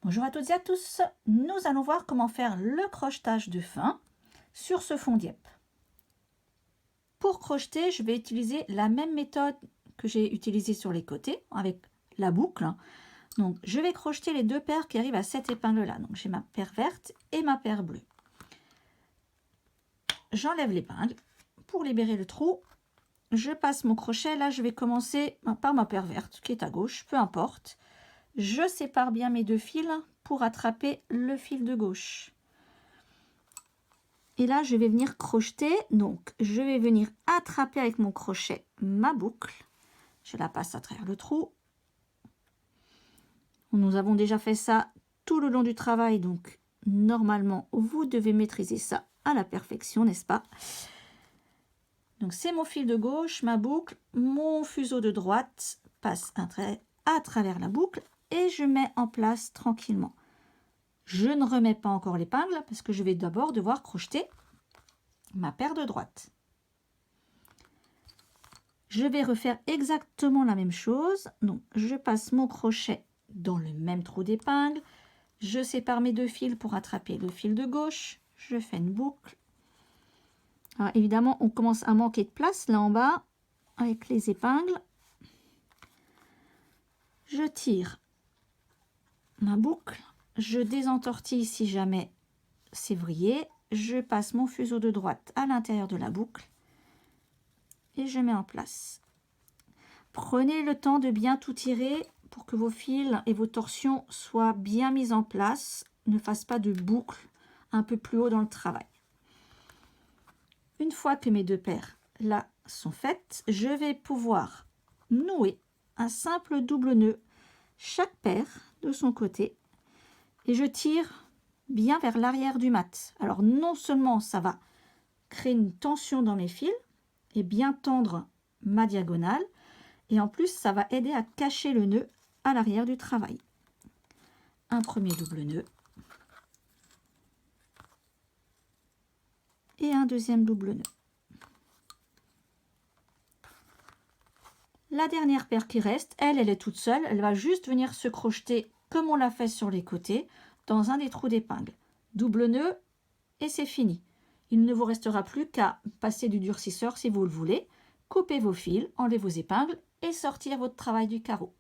Bonjour à toutes et à tous, nous allons voir comment faire le crochetage de fin sur ce fond Dieppe. Pour crocheter, je vais utiliser la même méthode que j'ai utilisée sur les côtés avec la boucle. Donc je vais crocheter les deux paires qui arrivent à cette épingle là. Donc j'ai ma paire verte et ma paire bleue. J'enlève l'épingle pour libérer le trou. Je passe mon crochet, là je vais commencer par ma paire verte qui est à gauche, peu importe. Je sépare bien mes deux fils pour attraper le fil de gauche. Et là, je vais venir crocheter. Donc, je vais venir attraper avec mon crochet ma boucle. Je la passe à travers le trou. Nous avons déjà fait ça tout le long du travail. Donc, normalement, vous devez maîtriser ça à la perfection, n'est-ce pas? Donc, c'est mon fil de gauche, ma boucle. Mon fuseau de droite passe à travers la boucle. Et je mets en place tranquillement. Je ne remets pas encore l'épingle parce que je vais d'abord devoir crocheter ma paire de droite. Je vais refaire exactement la même chose. Donc, je passe mon crochet dans le même trou d'épingle. Je sépare mes deux fils pour attraper le fil de gauche. Je fais une boucle. Alors, évidemment, on commence à manquer de place là en bas avec les épingles. Je tire ma boucle. Je désentortille si jamais c'est vrillé. Je passe mon fuseau de droite à l'intérieur de la boucle et je mets en place. Prenez le temps de bien tout tirer pour que vos fils et vos torsions soient bien mis en place, ne fassent pas de boucle un peu plus haut dans le travail. Une fois que mes deux paires là sont faites, je vais pouvoir nouer un simple double nœud chaque paire de son côté et je tire bien vers l'arrière du mat. Alors non seulement ça va créer une tension dans mes fils et bien tendre ma diagonale, et en plus ça va aider à cacher le nœud à l'arrière du travail. Un premier double nœud et un deuxième double nœud. La dernière paire qui reste, elle est toute seule, elle va juste venir se crocheter comme on l'a fait sur les côtés dans un des trous d'épingle. Double nœud et c'est fini. Il ne vous restera plus qu'à passer du durcisseur si vous le voulez, couper vos fils, enlever vos épingles et sortir votre travail du carreau.